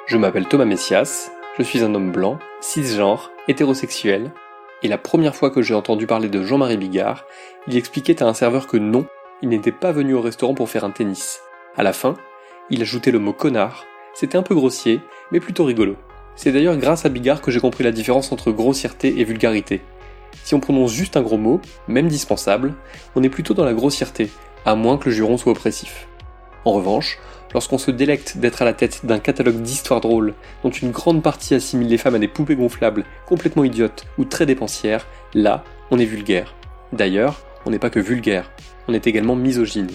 Je m'appelle Thomas Messias, je suis un homme blanc, cisgenre, hétérosexuel, et la première fois que j'ai entendu parler de Jean-Marie Bigard, il expliquait à un serveur que non, il n'était pas venu au restaurant pour faire un tennis. À la fin, il ajoutait le mot connard, c'était un peu grossier, mais plutôt rigolo. C'est d'ailleurs grâce à Bigard que j'ai compris la différence entre grossièreté et vulgarité. Si on prononce juste un gros mot, même dispensable, on est plutôt dans la grossièreté, à moins que le juron soit oppressif. En revanche, lorsqu'on se délecte d'être à la tête d'un catalogue d'histoires drôles dont une grande partie assimile les femmes à des poupées gonflables complètement idiotes ou très dépensières, là, on est vulgaire. D'ailleurs, on n'est pas que vulgaire, on est également misogyne.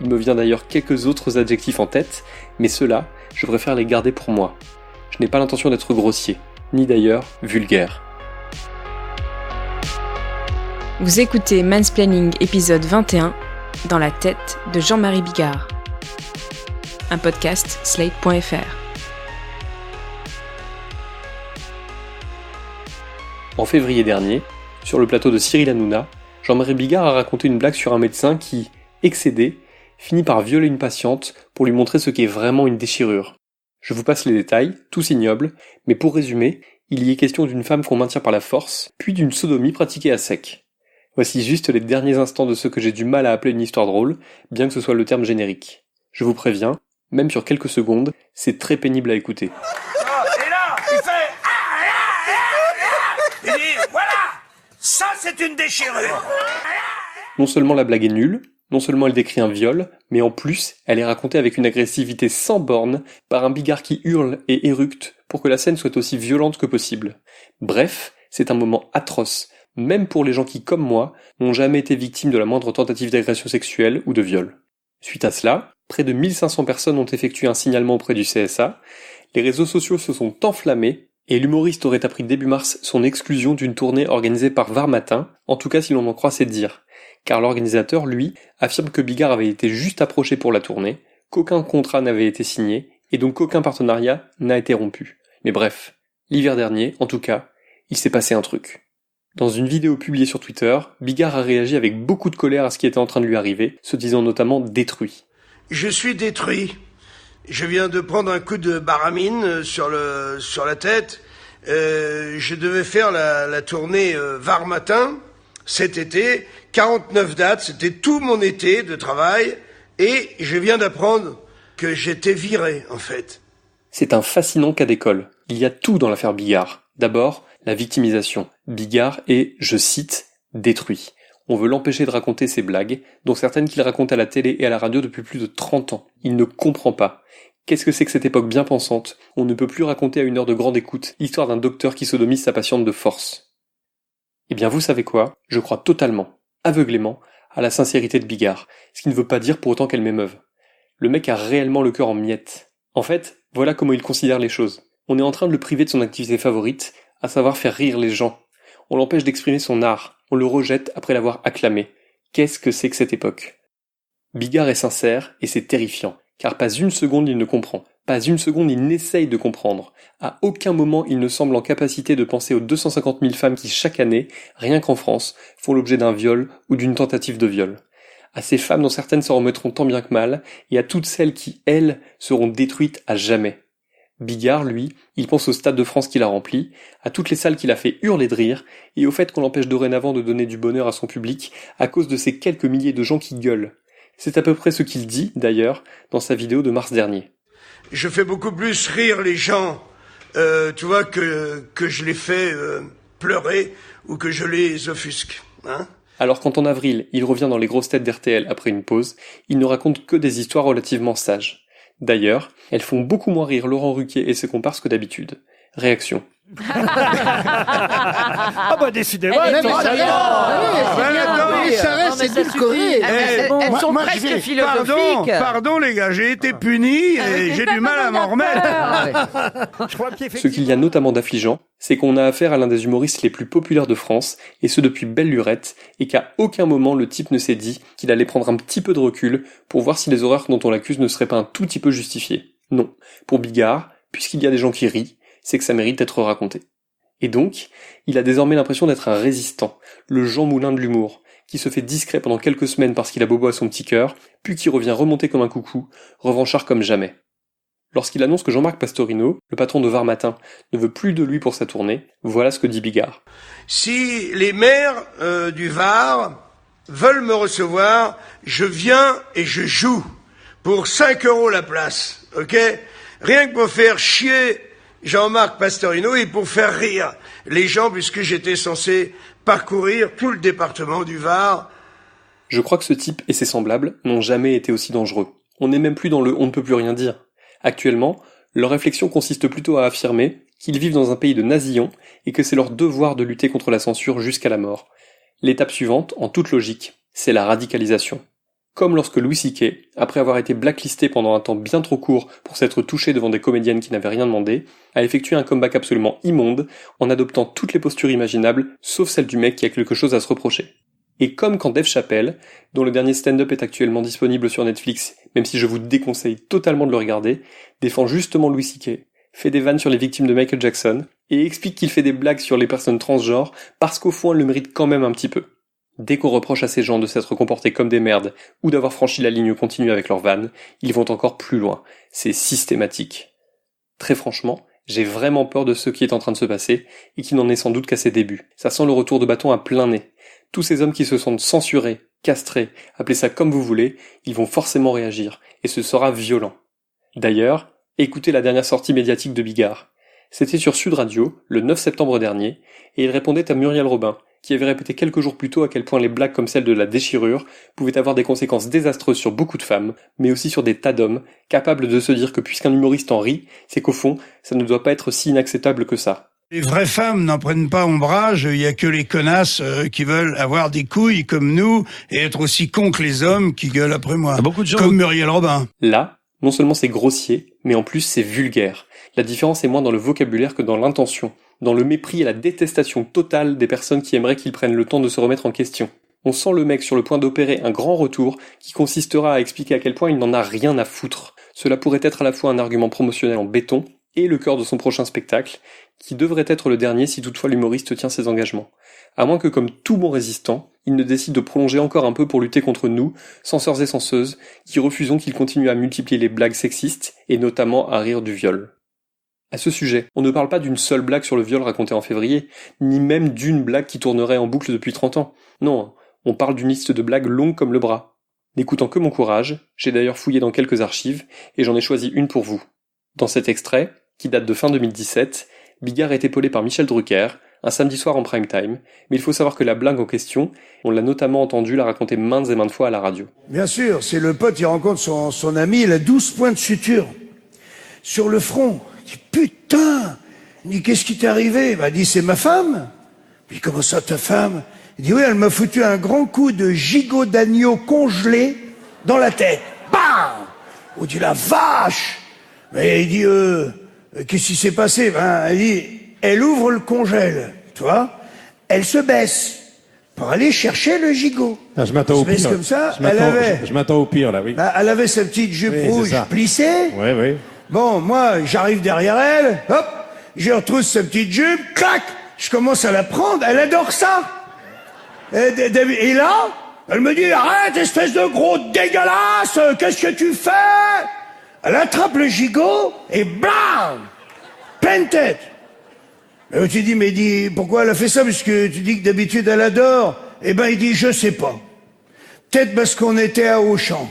Il me vient d'ailleurs quelques autres adjectifs en tête, mais ceux-là, je préfère les garder pour moi. Je n'ai pas l'intention d'être grossier, ni d'ailleurs vulgaire. Vous écoutez Mansplaining épisode 21, dans la tête de Jean-Marie Bigard. Un podcast Slate.fr. En février dernier, sur le plateau de Cyril Hanouna, Jean-Marie Bigard a raconté une blague sur un médecin qui, excédé, finit par violer une patiente pour lui montrer ce qu'est vraiment une déchirure. Je vous passe les détails, tous ignobles, mais pour résumer, il y est question d'une femme qu'on maintient par la force, puis d'une sodomie pratiquée à sec. Voici juste les derniers instants de ce que j'ai du mal à appeler une histoire drôle, bien que ce soit le terme générique. Je vous préviens, même sur quelques secondes, c'est très pénible à écouter. Et là, il fait... Il dit, voilà, ça c'est une déchirure. Non seulement la blague est nulle, non seulement elle décrit un viol, mais en plus, elle est racontée avec une agressivité sans borne par un Bigard qui hurle et éructe pour que la scène soit aussi violente que possible. Bref, c'est un moment atroce, même pour les gens qui, comme moi, n'ont jamais été victimes de la moindre tentative d'agression sexuelle ou de viol. Suite à cela, près de 1500 personnes ont effectué un signalement auprès du CSA, les réseaux sociaux se sont enflammés, et l'humoriste aurait appris début mars son exclusion d'une tournée organisée par Var Matin, en tout cas si l'on en croit ses dires. Car l'organisateur, lui, affirme que Bigard avait été juste approché pour la tournée, qu'aucun contrat n'avait été signé, et donc qu'aucun partenariat n'a été rompu. Mais bref, l'hiver dernier, en tout cas, il s'est passé un truc. Dans une vidéo publiée sur Twitter, Bigard a réagi avec beaucoup de colère à ce qui était en train de lui arriver, se disant notamment détruit. Je suis détruit. Je viens de prendre un coup de baramine sur la tête. Je devais faire la tournée Var Matin cet été. 49 dates, c'était tout mon été de travail. Et je viens d'apprendre que j'étais viré, en fait. C'est un fascinant cas d'école. Il y a tout dans l'affaire Bigard. D'abord, la victimisation. Bigard est, je cite, détruit. On veut l'empêcher de raconter ses blagues, dont certaines qu'il raconte à la télé et à la radio depuis plus de 30 ans. Il ne comprend pas. Qu'est-ce que c'est que cette époque bien pensante? On ne peut plus raconter à une heure de grande écoute l'histoire d'un docteur qui sodomise sa patiente de force. Eh bien vous savez quoi? Je crois totalement, aveuglément, à la sincérité de Bigard, ce qui ne veut pas dire pour autant qu'elle m'émeuve. Le mec a réellement le cœur en miettes. En fait, voilà comment il considère les choses. On est en train de le priver de son activité favorite, à savoir faire rire les gens. On l'empêche d'exprimer son art, on le rejette après l'avoir acclamé. Qu'est-ce que c'est que cette époque? Bigard est sincère, et c'est terrifiant, car pas une seconde il ne comprend, pas une seconde il n'essaye de comprendre. À aucun moment il ne semble en capacité de penser aux 250 000 femmes qui chaque année, rien qu'en France, font l'objet d'un viol ou d'une tentative de viol. À ces femmes dont certaines s'en remettront tant bien que mal, et à toutes celles qui, elles, seront détruites à jamais. Bigard, lui, il pense au Stade de France qu'il a rempli, à toutes les salles qu'il a fait hurler de rire, et au fait qu'on l'empêche dorénavant de donner du bonheur à son public à cause de ces quelques milliers de gens qui gueulent. C'est à peu près ce qu'il dit, d'ailleurs, dans sa vidéo de mars dernier. Je fais beaucoup plus rire les gens, tu vois, que je les fais pleurer ou que je les offusque, hein. Alors quand en avril, il revient dans les grosses têtes d'RTL après une pause, il ne raconte que des histoires relativement sages. D'ailleurs, elles font beaucoup moins rire Laurent Ruquier et ses comparses que d'habitude. Réaction. Ah bah décidément, Mais elles sont presque philosophiques. Pardon les gars, j'ai été puni et j'ai du mal à m'en remettre. Ce qu'il y a notamment d'affligeant, c'est qu'on a affaire à l'un des humoristes les plus populaires de France, et ce depuis belle lurette, et qu'à aucun moment le type ne s'est dit qu'il allait prendre un petit peu de recul pour voir si les horreurs dont on l'accuse ne seraient pas un tout petit peu justifiées. Non. Pour Bigard, puisqu'il y a des gens qui rient, c'est que ça mérite d'être raconté. Et donc, il a désormais l'impression d'être un résistant, le Jean Moulin de l'humour, qui se fait discret pendant quelques semaines parce qu'il a bobo à son petit cœur, puis qui revient remonter comme un coucou, revanchard comme jamais. Lorsqu'il annonce que Jean-Marc Pastorino, le patron de Var Matin, ne veut plus de lui pour sa tournée, voilà ce que dit Bigard. Si les maires du Var veulent me recevoir, je viens et je joue pour 5 € la place, ok? Rien que pour faire chier Jean-Marc Pastorino et pour faire rire les gens, puisque j'étais censé parcourir tout le département du Var. Je crois que ce type et ses semblables n'ont jamais été aussi dangereux. On n'est même plus dans le « on ne peut plus rien dire ». Actuellement, leur réflexion consiste plutôt à affirmer qu'ils vivent dans un pays de nazillons et que c'est leur devoir de lutter contre la censure jusqu'à la mort. L'étape suivante, en toute logique, c'est la radicalisation. Comme lorsque Louis C.K., après avoir été blacklisté pendant un temps bien trop court pour s'être touché devant des comédiennes qui n'avaient rien demandé, a effectué un comeback absolument immonde en adoptant toutes les postures imaginables, sauf celle du mec qui a quelque chose à se reprocher. Et comme quand Dave Chappelle, dont le dernier stand-up est actuellement disponible sur Netflix, même si je vous déconseille totalement de le regarder, défend justement Louis C.K., fait des vannes sur les victimes de Michael Jackson, et explique qu'il fait des blagues sur les personnes transgenres parce qu'au fond elles le méritent quand même un petit peu. Dès qu'on reproche à ces gens de s'être comportés comme des merdes ou d'avoir franchi la ligne continue avec leurs vannes, ils vont encore plus loin. C'est systématique. Très franchement, j'ai vraiment peur de ce qui est en train de se passer et qui n'en est sans doute qu'à ses débuts. Ça sent le retour de bâton à plein nez. Tous ces hommes qui se sentent censurés, castrés, appelez ça comme vous voulez, ils vont forcément réagir, et ce sera violent. D'ailleurs, écoutez la dernière sortie médiatique de Bigard. C'était sur Sud Radio, le 9 septembre dernier, et il répondait à Muriel Robin, qui avait répété quelques jours plus tôt à quel point les blagues comme celle de la déchirure pouvaient avoir des conséquences désastreuses sur beaucoup de femmes, mais aussi sur des tas d'hommes, capables de se dire que puisqu'un humoriste en rit, c'est qu'au fond, ça ne doit pas être si inacceptable que ça. Les vraies femmes n'en prennent pas ombrage, il y a que les connasses qui veulent avoir des couilles comme nous et être aussi cons que les hommes qui gueulent après moi. Beaucoup de gens comme Muriel Robin. Là, non seulement c'est grossier, mais en plus c'est vulgaire. La différence est moins dans le vocabulaire que dans l'intention, dans le mépris et la détestation totale des personnes qui aimeraient qu'ils prennent le temps de se remettre en question. On sent le mec sur le point d'opérer un grand retour qui consistera à expliquer à quel point il n'en a rien à foutre. Cela pourrait être à la fois un argument promotionnel en béton et le cœur de son prochain spectacle, qui devrait être le dernier si toutefois l'humoriste tient ses engagements. À moins que, comme tout bon résistant, il ne décide de prolonger encore un peu pour lutter contre nous, censeurs et censeuses, qui refusons qu'il continue à multiplier les blagues sexistes, et notamment à rire du viol. À ce sujet, on ne parle pas d'une seule blague sur le viol racontée en février, ni même d'une blague qui tournerait en boucle depuis 30 ans. Non, on parle d'une liste de blagues longue comme le bras. N'écoutant que mon courage, j'ai d'ailleurs fouillé dans quelques archives, et j'en ai choisi une pour vous. Dans cet extrait, qui date de fin 2017, Bigard est épaulé par Michel Drucker, un samedi soir en prime time, mais il faut savoir que la blague en question, on l'a notamment entendu la raconter maintes et maintes fois à la radio. Bien sûr, c'est le pote, il rencontre son ami, il a 12 points de suture sur le front. Il dit, putain, il dit, qu'est-ce qui t'est arrivé? Il dit, c'est ma femme. Il dit, comment ça, ta femme? Il dit, oui, elle m'a foutu un grand coup de gigot d'agneau congelé dans la tête. Bam! On dit, la vache! Mais il dit, qu'est-ce qui s'est passé? Elle dit, elle ouvre le congèle, tu vois, elle se baisse pour aller chercher le gigot. Ah, je m'attends au pire. Comme ça, je m'attends au pire, là, oui. Elle avait sa petite jupe rouge plissée. Oui, oui. Bon, moi, j'arrive derrière elle, hop, je retrouve sa petite jupe, clac, je commence à la prendre, elle adore ça. Et là, elle me dit, arrête, espèce de gros dégueulasse, qu'est-ce que tu fais? Elle attrape le gigot et blam, pleine tête. Et tu dis, mais dis, pourquoi elle a fait ça? Parce que tu dis que d'habitude elle adore. Eh ben, il dit, je sais pas. Peut-être parce qu'on était à Auchan.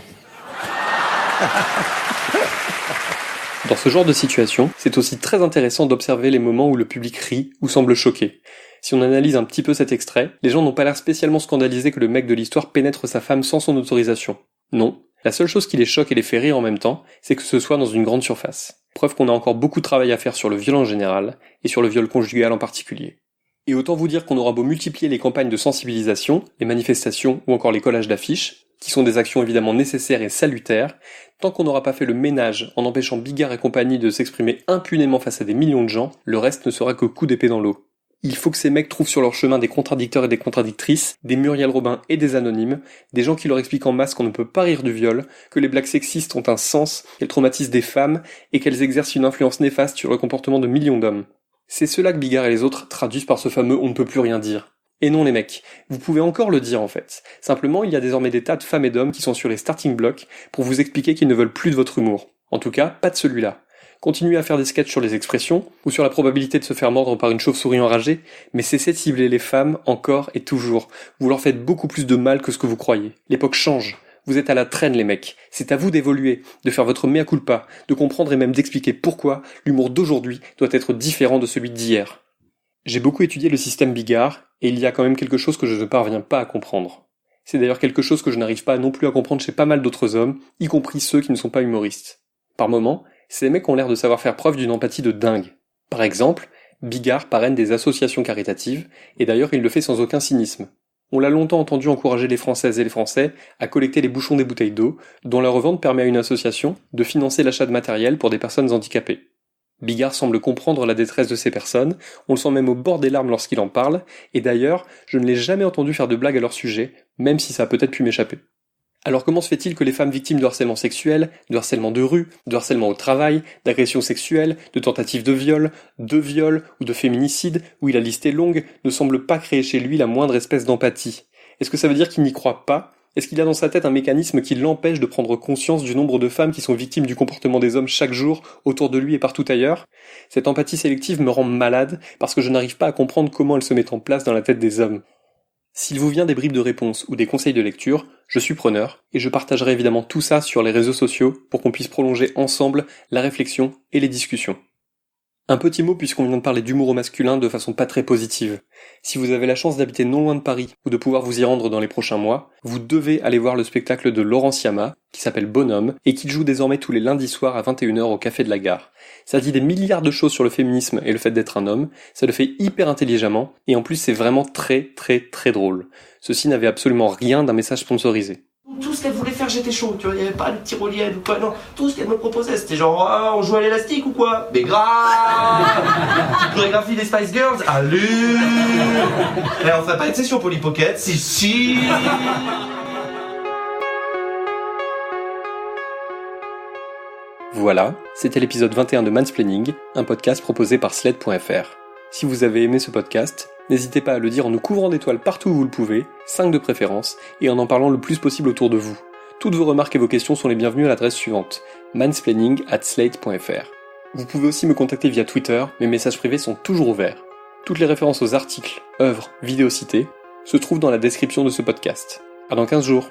Dans ce genre de situation, c'est aussi très intéressant d'observer les moments où le public rit ou semble choqué. Si on analyse un petit peu cet extrait, les gens n'ont pas l'air spécialement scandalisés que le mec de l'histoire pénètre sa femme sans son autorisation. Non. La seule chose qui les choque et les fait rire en même temps, c'est que ce soit dans une grande surface. Preuve qu'on a encore beaucoup de travail à faire sur le viol en général, et sur le viol conjugal en particulier. Et autant vous dire qu'on aura beau multiplier les campagnes de sensibilisation, les manifestations ou encore les collages d'affiches, qui sont des actions évidemment nécessaires et salutaires, tant qu'on n'aura pas fait le ménage en empêchant Bigard et compagnie de s'exprimer impunément face à des millions de gens, le reste ne sera que coup d'épée dans l'eau. Il faut que ces mecs trouvent sur leur chemin des contradicteurs et des contradictrices, des Muriel Robin et des anonymes, des gens qui leur expliquent en masse qu'on ne peut pas rire du viol, que les blagues sexistes ont un sens, qu'elles traumatisent des femmes et qu'elles exercent une influence néfaste sur le comportement de millions d'hommes. C'est cela que Bigard et les autres traduisent par ce fameux « on ne peut plus rien dire ». Et non les mecs, vous pouvez encore le dire en fait. Simplement, il y a désormais des tas de femmes et d'hommes qui sont sur les starting blocks pour vous expliquer qu'ils ne veulent plus de votre humour. En tout cas, pas de celui-là. Continuez à faire des sketchs sur les expressions, ou sur la probabilité de se faire mordre par une chauve-souris enragée, mais cessez de cibler les femmes, encore et toujours. Vous leur faites beaucoup plus de mal que ce que vous croyez. L'époque change. Vous êtes à la traîne, les mecs. C'est à vous d'évoluer, de faire votre mea culpa, de comprendre et même d'expliquer pourquoi l'humour d'aujourd'hui doit être différent de celui d'hier. J'ai beaucoup étudié le système Bigard, et il y a quand même quelque chose que je ne parviens pas à comprendre. C'est d'ailleurs quelque chose que je n'arrive pas non plus à comprendre chez pas mal d'autres hommes, y compris ceux qui ne sont pas humoristes. Par moments, ces mecs ont l'air de savoir faire preuve d'une empathie de dingue. Par exemple, Bigard parraine des associations caritatives, et d'ailleurs il le fait sans aucun cynisme. On l'a longtemps entendu encourager les Françaises et les Français à collecter les bouchons des bouteilles d'eau, dont la revente permet à une association de financer l'achat de matériel pour des personnes handicapées. Bigard semble comprendre la détresse de ces personnes, on le sent même au bord des larmes lorsqu'il en parle, et d'ailleurs, je ne l'ai jamais entendu faire de blagues à leur sujet, même si ça a peut-être pu m'échapper. Alors comment se fait-il que les femmes victimes de harcèlement sexuel, de harcèlement de rue, de harcèlement au travail, d'agressions sexuelles, de tentatives de viol ou de féminicide, où la liste est longue, ne semblent pas créer chez lui la moindre espèce d'empathie? Est-ce que ça veut dire qu'il n'y croit pas? Est-ce qu'il a dans sa tête un mécanisme qui l'empêche de prendre conscience du nombre de femmes qui sont victimes du comportement des hommes chaque jour, autour de lui et partout ailleurs? Cette empathie sélective me rend malade, parce que je n'arrive pas à comprendre comment elle se met en place dans la tête des hommes. S'il vous vient des bribes de réponses ou des conseils de lecture, je suis preneur, et je partagerai évidemment tout ça sur les réseaux sociaux pour qu'on puisse prolonger ensemble la réflexion et les discussions. Un petit mot puisqu'on vient de parler d'humour au masculin de façon pas très positive. Si vous avez la chance d'habiter non loin de Paris ou de pouvoir vous y rendre dans les prochains mois, vous devez aller voir le spectacle de Laurent Siama, qui s'appelle Bonhomme, et qu'il joue désormais tous les lundis soirs à 21h au Café de la Gare. Ça dit des milliards de choses sur le féminisme et le fait d'être un homme, ça le fait hyper intelligemment, et en plus c'est vraiment très drôle. Ceci n'avait absolument rien d'un message sponsorisé. Tout ce qu'elle voulait faire, j'étais chaud, tu vois, il n'y avait pas de tyrolienne ou quoi, non, tout ce qu'elle me proposait, c'était genre, ah, on joue à l'élastique ou quoi? Mais grave. Chorégraphie des Spice Girls, allez. Et on ferait pas une session Polly Pocket? Si. Voilà, c'était l'épisode 21 de Mansplaining, un podcast proposé par Sled.fr. Si vous avez aimé ce podcast, n'hésitez pas à le dire en nous couvrant d'étoiles partout où vous le pouvez, 5 de préférence, et en parlant le plus possible autour de vous. Toutes vos remarques et vos questions sont les bienvenues à l'adresse suivante, mansplaining@slate.fr. Vous pouvez aussi me contacter via Twitter, mes messages privés sont toujours ouverts. Toutes les références aux articles, œuvres, vidéos citées se trouvent dans la description de ce podcast. À dans 15 jours.